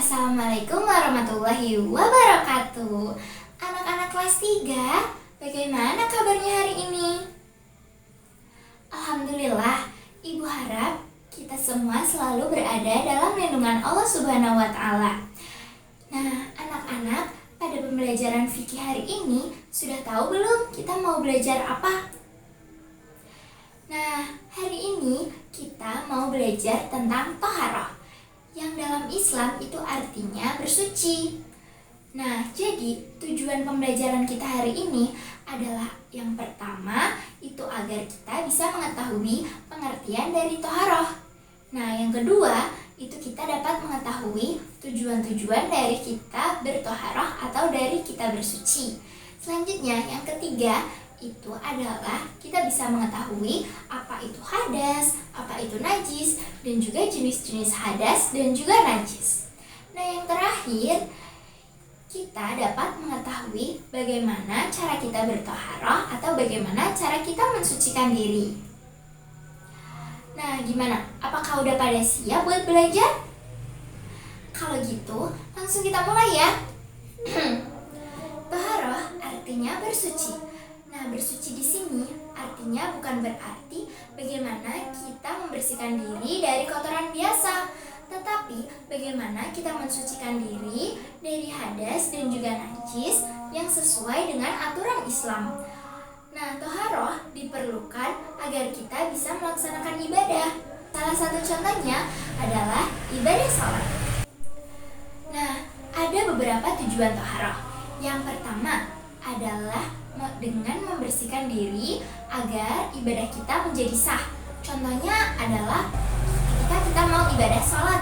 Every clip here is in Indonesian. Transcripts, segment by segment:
Assalamualaikum warahmatullahi wabarakatuh. Anak-anak kelas 3, bagaimana kabarnya hari ini? Alhamdulillah, Ibu harap kita semua selalu berada dalam lindungan Allah Subhanahu wa Ta'ala. Nah, anak-anak, pada pembelajaran fikih hari ini sudah tahu belum kita mau belajar apa? Nah, hari ini kita mau belajar tentang toharoh, yang dalam Islam itu artinya bersuci. Nah, jadi tujuan pembelajaran kita hari ini adalah yang pertama itu agar kita bisa mengetahui pengertian dari toharoh. Nah, yang kedua itu kita dapat mengetahui tujuan-tujuan dari kita bertoharoh atau dari kita bersuci. Selanjutnya, yang ketiga itu adalah kita bisa mengetahui apa itu hadas, apa itu najis, dan juga jenis-jenis hadas dan juga najis. Nah, yang terakhir, kita dapat mengetahui bagaimana cara kita bertoharoh atau bagaimana cara kita mensucikan diri. Nah, gimana? Apakah udah pada siap buat belajar? Kalau gitu, langsung kita mulai ya. Toharoh artinya bersuci. Nah, bersuci di sini artinya bukan berarti bagaimana kita membersihkan diri dari kotoran biasa, tetapi bagaimana kita mensucikan diri dari hadas dan juga najis yang sesuai dengan aturan Islam. Nah, toharoh diperlukan agar kita bisa melaksanakan ibadah. Salah satu contohnya adalah ibadah salat. Nah, ada beberapa tujuan toharoh. Yang pertama adalah dengan membersihkan diri agar ibadah kita menjadi sah. Contohnya adalah ketika kita mau ibadah sholat.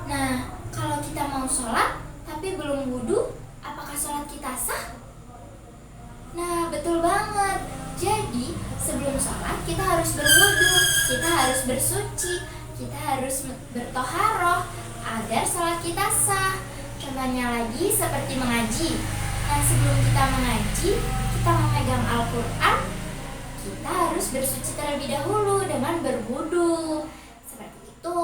Nah, kalau kita mau sholat tapi belum wudhu, apakah sholat kita sah? Nah, betul banget. Jadi, sebelum sholat kita harus berwudhu, kita harus bersuci, kita harus bertoharoh agar sholat kita sah. Contohnya lagi seperti mengaji. Nah, sebelum kita mengaji, kita memegang Al-Quran, kita harus bersuci terlebih dahulu dengan berwudu. Seperti itu.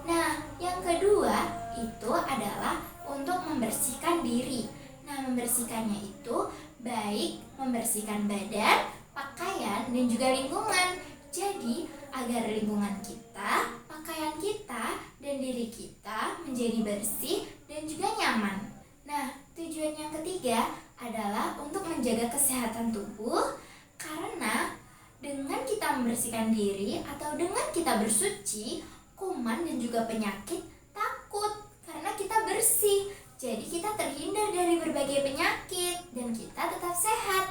Nah, yang kedua itu adalah untuk membersihkan diri. Nah, membersihkannya itu baik membersihkan badan, pakaian, dan juga lingkungan. Jadi, agar lingkungan kita, pakaian kita, dan diri kita menjadi bersih dan juga nyaman. Nah, tujuan yang ketiga adalah untuk menjaga kesehatan tubuh, karena dengan kita membersihkan diri atau dengan kita bersuci, kuman dan juga penyakit takut karena kita bersih. Jadi kita terhindar dari berbagai penyakit dan kita tetap sehat.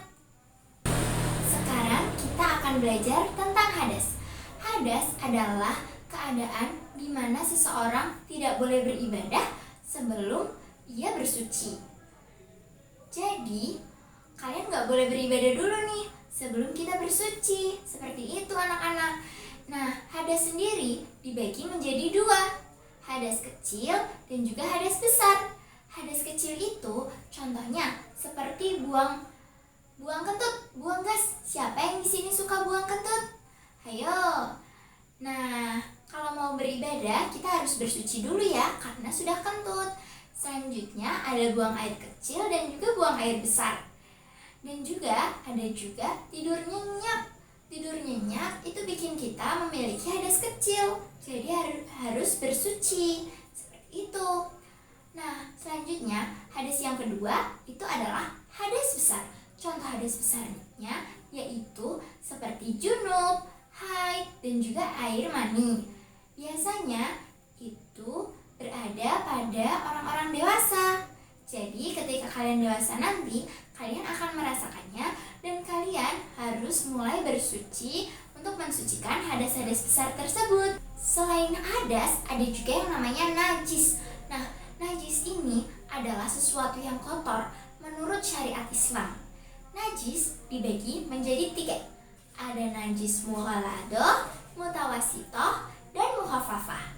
Sekarang kita akan belajar tentang hadas. Hadas adalah keadaan di mana seseorang tidak boleh beribadah sebelum ia bersuci. Jadi, kalian gak boleh beribadah dulu nih sebelum kita bersuci. Seperti itu anak-anak. Nah, hadas sendiri dibagi menjadi dua. Hadas kecil dan juga hadas besar. Hadas kecil itu contohnya seperti buang kentut, buang gas. Siapa yang di sini suka buang kentut? Ayo. Nah, kalau mau beribadah kita harus bersuci dulu ya karena sudah kentut. Selanjutnya ada buang air kecil dan juga buang air besar. Dan juga ada juga tidur nyenyak. Tidur nyenyak itu bikin kita memiliki hadas kecil. Jadi harus bersuci. Seperti itu. Nah, selanjutnya hadas yang kedua itu adalah hadas besar. Contoh hadas besarnya yaitu seperti junub, haid, dan juga air mani. Biasanya itu berada pada orang-orang dewasa. Jadi ketika kalian dewasa nanti, kalian akan merasakannya dan kalian harus mulai bersuci untuk mensucikan hadas-hadas besar tersebut. Selain hadas, ada juga yang namanya najis. Nah, najis ini adalah sesuatu yang kotor menurut syariat Islam. Najis dibagi menjadi 3. Ada najis mughaladoh, mutawasitoh, dan mukhafafah.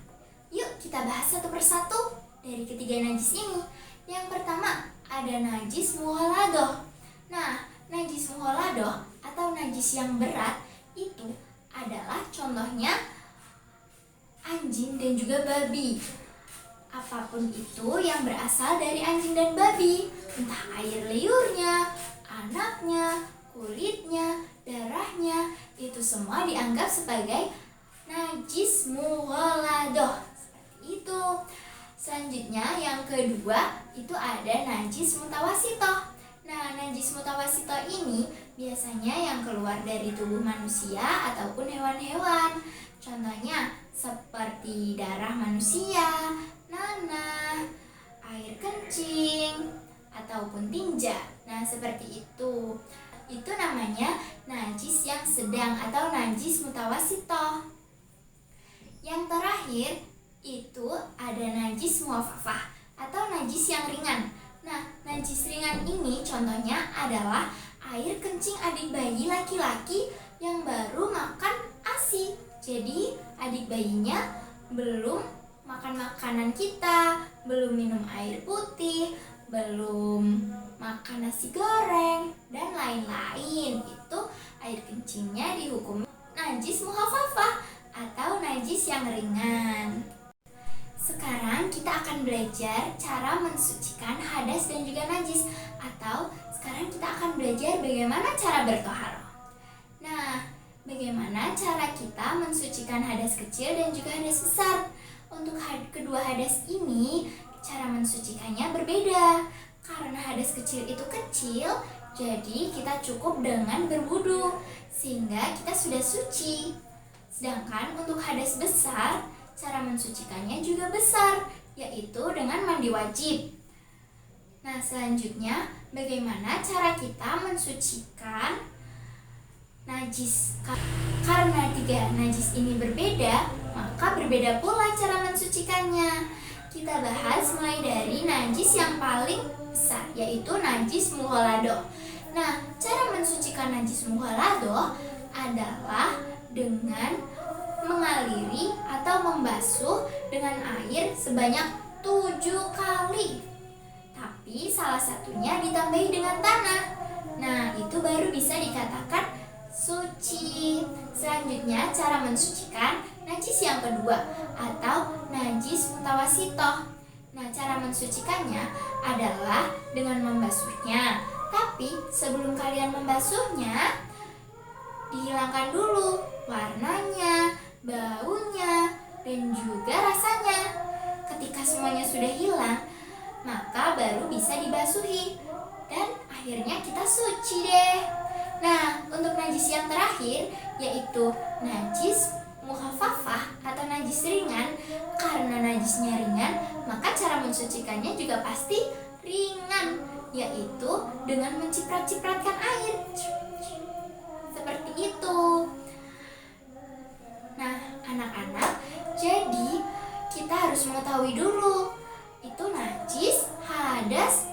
Yuk kita bahas satu persatu dari ketiga najis ini. Yang pertama ada najis mughaladoh. Nah, najis mughaladoh atau najis yang berat itu adalah contohnya anjing dan juga babi. apapun itu yang berasal dari anjing dan babi, entah air liurnya, anaknya, kulitnya, darahnya, itu semua dianggap sebagai najis mughaladoh. Seperti itu. Selanjutnya yang kedua itu ada najis mutawasitoh. Nah, najis mutawasitoh ini biasanya yang keluar dari tubuh manusia ataupun hewan-hewan. Contohnya seperti darah manusia, nanah, air kencing, ataupun tinja. Nah, seperti itu. Itu namanya najis yang sedang atau najis mutawasitoh. Yang terakhir itu ada najis muaffafah atau najis yang ringan. Nah, najis ringan ini contohnya adalah air kencing adik bayi laki-laki yang baru makan ASI. Jadi, adik bayinya belum makan makanan kita, belum minum air putih, belum makan nasi goreng, dan lain-lain. Itu air kencingnya dihukum najis muhaffafah atau najis yang ringan. Sekarang kita akan belajar cara mensucikan hadas dan juga najis, atau sekarang kita akan belajar bagaimana cara bertoharoh. Nah, bagaimana cara kita mensucikan hadas kecil dan juga hadas besar? Untuk kedua hadas ini, cara mensucikannya berbeda. Karena hadas kecil itu kecil, jadi kita cukup dengan berwudu, sehingga kita sudah suci. Sedangkan untuk hadas besar, cara mensucikannya juga besar, yaitu dengan mandi wajib. Nah, selanjutnya bagaimana cara kita mensucikan najis? Karena tiga najis ini berbeda, maka berbeda pula cara mensucikannya. Kita bahas mulai dari najis yang paling besar, yaitu najis mughaladoh. Nah, cara mensucikan najis mughaladoh adalah dengan mengaliri atau membasuh dengan air sebanyak 7 kali. Tapi salah satunya ditambahi dengan tanah. Nah, itu baru bisa dikatakan suci. Selanjutnya cara mensucikan najis yang kedua atau najis mutawasitoh. Nah, cara mensucikannya adalah dengan membasuhnya. Tapi sebelum kalian membasuhnya, dihilangkan dulu warnanya, baunya, dan juga rasanya. Ketika semuanya sudah hilang, maka baru bisa dibasuhi dan akhirnya kita suci deh. Nah, untuk najis yang terakhir yaitu najis muhaffafah atau najis ringan. Karena najisnya ringan, maka cara mensucikannya juga pasti ringan, yaitu dengan menciprat-cipratkan air. Seperti itu. Nah, anak-anak, jadi kita harus mengetahui dulu itu najis, hadas,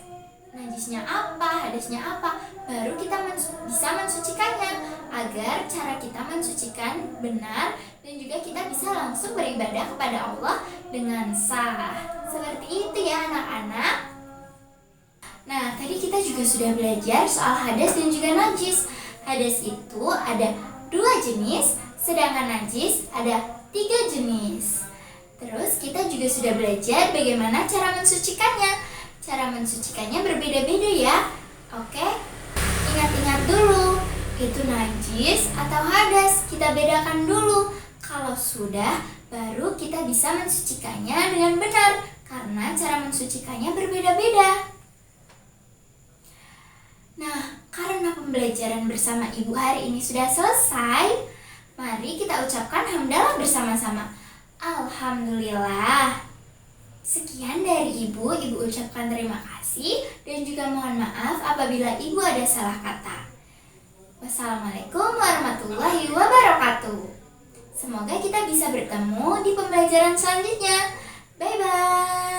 najisnya apa, hadasnya apa, baru kita bisa mensucikannya agar cara kita mensucikan benar dan juga kita bisa langsung beribadah kepada Allah dengan sah. Seperti itu ya anak-anak. Nah, tadi kita juga sudah belajar soal hadas dan juga najis. Hadas itu ada 2 jenis, sedangkan najis ada 3 jenis. Terus kita juga sudah belajar bagaimana cara mensucikannya. Cara mensucikannya berbeda-beda ya. Oke? Ingat-ingat dulu, itu najis atau hadas. Kita bedakan dulu. Kalau sudah, baru kita bisa mensucikannya dengan benar. Karena cara mensucikannya berbeda-beda. Nah, karena pembelajaran bersama Ibu hari ini sudah selesai, mari kita ucapkan hamdalah bersama-sama. Alhamdulillah. Sekian dari Ibu ucapkan terima kasih dan juga mohon maaf apabila Ibu ada salah kata. Wassalamualaikum warahmatullahi wabarakatuh. Semoga kita bisa bertemu di pembelajaran selanjutnya. Bye-bye.